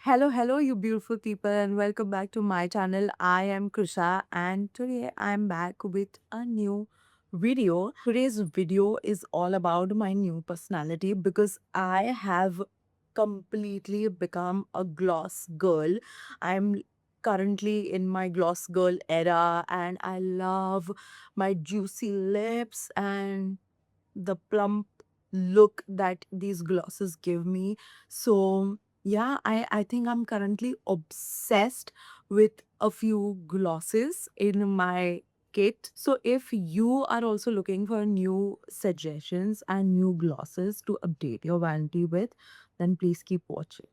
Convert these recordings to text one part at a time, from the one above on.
Hello, you beautiful people, and welcome back to my channel. I am Krisha, and today I'm back with a new video. Today's video is all about my new personality because I have completely become a gloss girl. I'm currently in my gloss girl era, and I love my juicy lips and the plump look that these glosses give me. So yeah, I think I'm currently obsessed with a few glosses in my kit. So if you are also looking for new suggestions and new glosses to update your vanity with, then please keep watching.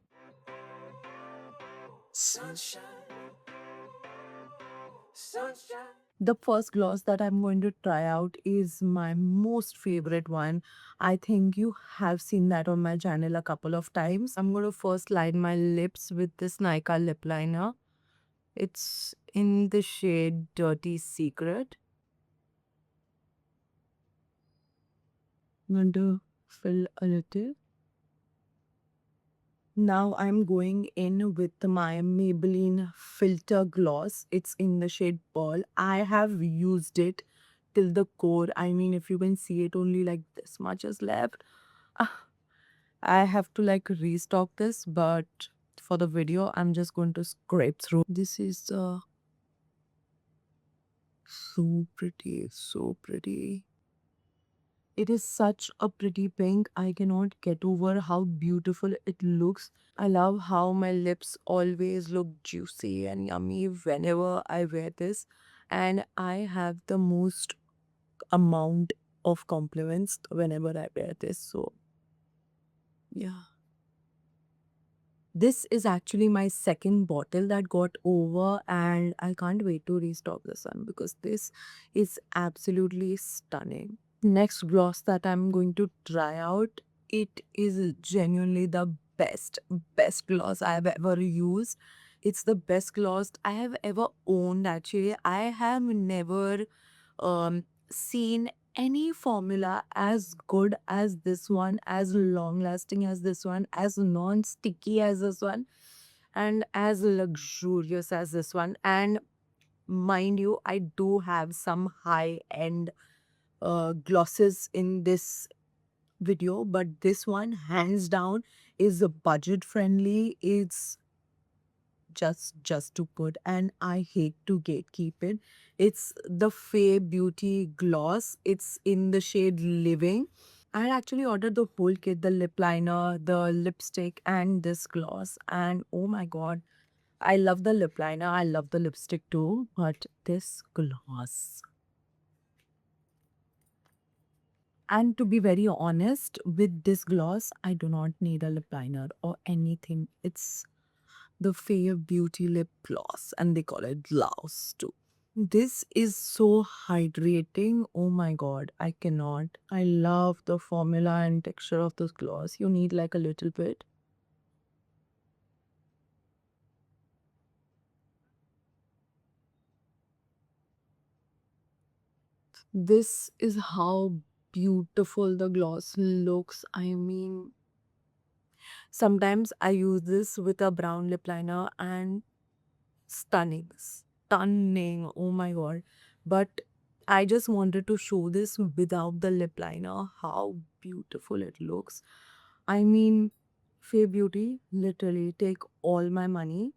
The first gloss that I'm going to try out is my most favorite one. I think you have seen that on my channel a couple of times. I'm going to first line my lips with this Nykaa lip liner. It's in the shade Dirty Secret. I'm going to fill a little. Now I'm going in with my Maybelline Filter Gloss. It's in the shade Pearl. I have used it till the core. I mean, if you can see it, only like this much is left. Ah, I have to like restock this, but for the video, I'm just going to scrape through. This is so pretty, so pretty. It is such a pretty pink. I cannot get over how beautiful it looks. I love how my lips always look juicy and yummy whenever I wear this. And I have the most amount of compliments whenever I wear this. So, yeah. This is actually my second bottle that got over, and I can't wait to restock this one because this is absolutely stunning. Next gloss that I'm going to try out, it is genuinely the best gloss I have ever used. It's the best gloss I have ever owned actually. I have never seen any formula as good as this one, as long lasting as this one, as non sticky as this one, and as luxurious as this one. And mind you, I do have some high end glosses in this video, but this one, hands down, is budget friendly. It's just to put, and I hate to gatekeep it. It's the Fair Beauty gloss. It's in the shade Living. I actually ordered the whole kit, the lip liner, the lipstick, and this gloss. And oh my god, I love the lip liner. I love the lipstick too. But this gloss. And to be very honest, with this gloss, I do not need a lip liner or anything. It's the Fair Beauty lip gloss, and they call it gloss too. This is so hydrating. Oh my god, I cannot. I love the formula and texture of this gloss. You need like a little bit. This is how beautiful the gloss looks. I mean, sometimes I use this with a brown lip liner and stunning, stunning. Oh my god. But I just wanted to show this without the lip liner, how beautiful it looks. I mean, Fair Beauty, literally take all my money,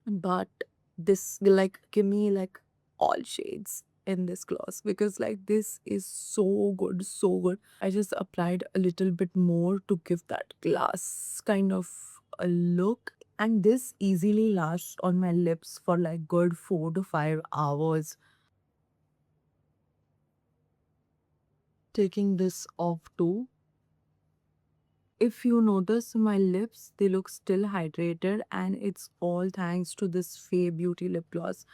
but this, like, give me like all shades in this gloss because like this is so good, so good. I just applied a little bit more to give that glass kind of a look, and this easily lasts on my lips for like good 4 to 5 hours. Taking this off too, if you notice my lips, they look still hydrated, and it's all thanks to this Fair Beauty lip gloss.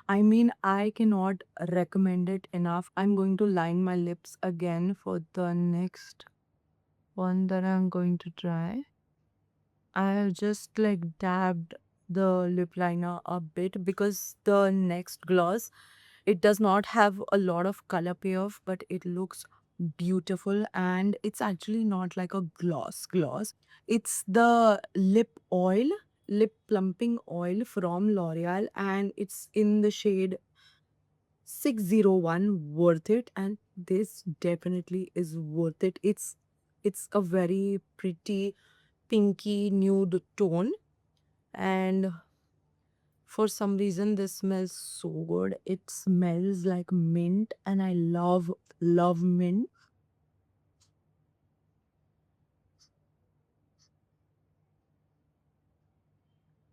I mean, I cannot recommend it enough. I'm going to line my lips again for the next one that I'm going to try. I have just like dabbed the lip liner a bit because the next gloss, it does not have a lot of color payoff, but it looks beautiful, and it's actually not like a gloss. It's the lip oil. lip plumping oil from L'Oreal, and it's in the shade 601. Worth it, and this definitely is worth it. It's a very pretty pinky nude tone, and for some reason this smells so good. It smells like mint, and I love mint.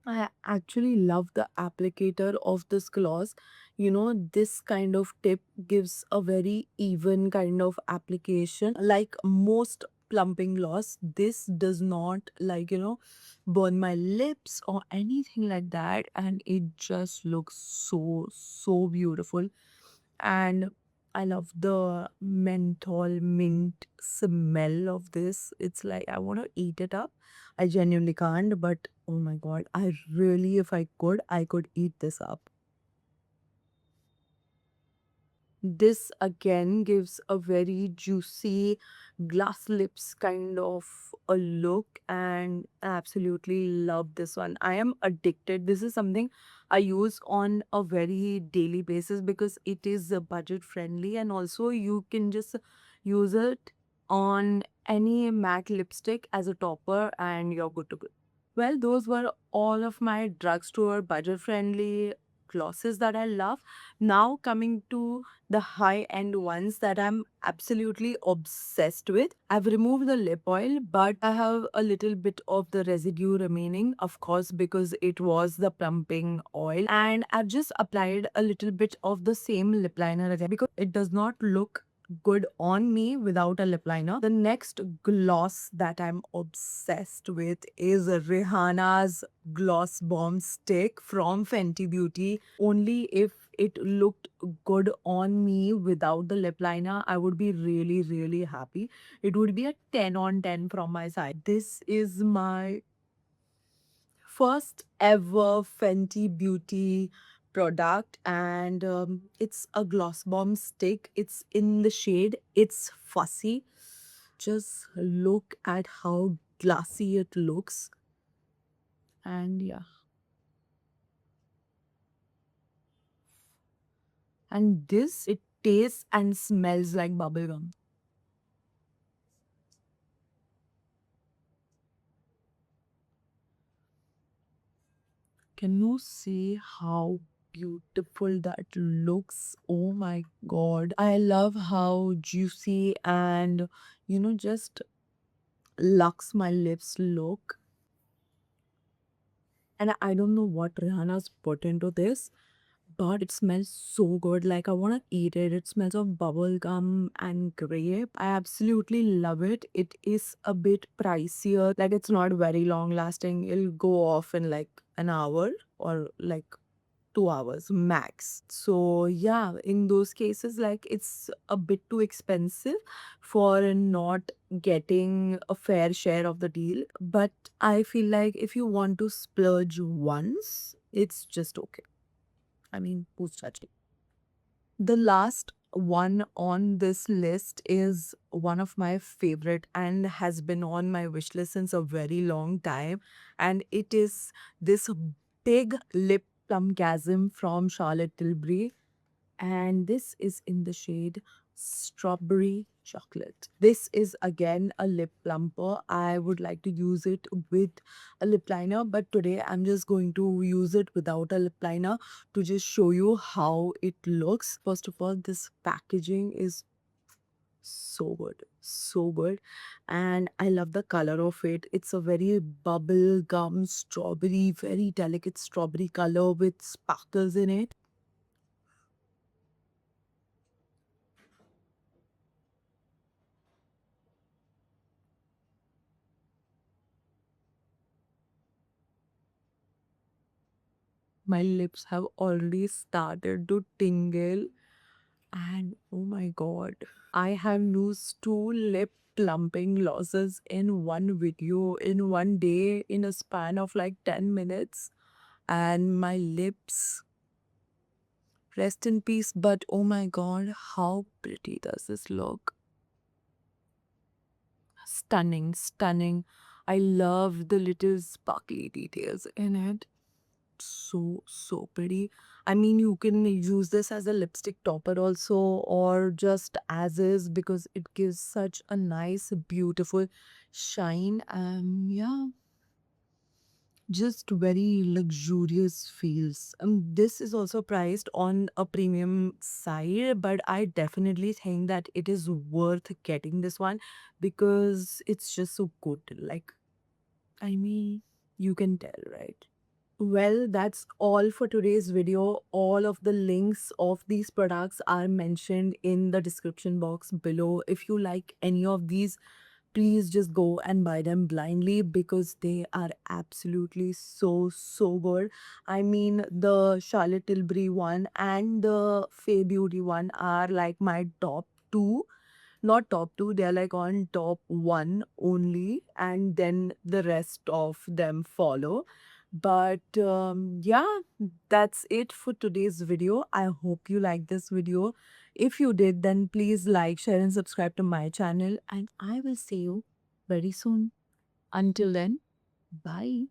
I actually love the applicator of this gloss. This kind of tip gives a very even kind of application. Like most plumping gloss, this does not, like, burn my lips or anything like that. And it just looks so beautiful. And I love the menthol mint smell of this. It's like I want to eat it up. I genuinely can't, but oh my god, I really, if I could eat this up. This again gives a very juicy glass lips kind of a look, and I absolutely love this one. I am addicted. This is something I use on a very daily basis because it is budget friendly, and also you can just use it on any matte lipstick as a topper and you're good to go. Well, those were all of my drugstore budget friendly glosses that I love. Now coming to the high end ones that I'm absolutely obsessed with. I've removed the lip oil, but I have a little bit of the residue remaining, of course, because it was the plumping oil. And I've just applied a little bit of the same lip liner again because it does not look good on me without a lip liner. The next gloss that I'm obsessed with is Rihanna's Gloss Bomb Stick from Fenty Beauty. Only if it looked good on me without the lip liner, I would be really happy. It would be a 10 on 10 from my side. This is my first ever Fenty Beauty product, and it's a gloss bomb stick. It's in the shade, it's fussy. Just look at how glassy it looks. And yeah, and this, it tastes and smells like bubblegum. Can you see how beautiful that looks? Oh my god. I love how juicy and, just luxe my lips look. And I don't know what Rihanna's put into this, but it smells so good. Like I want to eat it. It smells of bubble gum and grape. I absolutely love it. It is a bit pricier. Like it's not very long lasting. It'll go off in like an hour or like 2 hours max. So yeah, in those cases, like it's a bit too expensive for not getting a fair share of the deal. But I feel like if you want to splurge once, it's just okay. I mean, who's judging? The last one on this list is one of my favorite and has been on my wish list since a very long time. And it is this big lip plumgasm from Charlotte Tilbury, and this is in the shade Strawberry Chocolate. This is again a lip plumper. I would like to use it with a lip liner, but today I'm just going to use it without a lip liner to just show you how it looks. First of all, this packaging is so good, so good, and I love the color of it. It's a very bubble gum strawberry, very delicate strawberry color with sparkles in it. My lips have already started to tingle, and oh my god, I have used 2 lip plumping glosses in one video in one day in a span of like 10 minutes, and my lips, rest in peace. But oh my god, how pretty does this look? Stunning, stunning. I love the little sparkly details in it. So pretty. I mean, you can use this as a lipstick topper also, or just as is, because it gives such a nice, beautiful shine. Yeah, just very luxurious feels. This is also priced on a premium side, but I definitely think that it is worth getting this one because it's just so good. Like, I mean, you can tell, right? Well, that's all for today's video. All of the links of these products are mentioned in the description box below. If you like any of these, please just go and buy them blindly because they are absolutely so good. I mean, the Charlotte Tilbury one and the Fay Beauty one are like my top two. Not top two, they're like on top one only, and then the rest of them follow. But yeah, that's it for today's video. I hope you liked this video. If you did, then please like, share, and subscribe to my channel. And I will see you very soon. Until then, bye.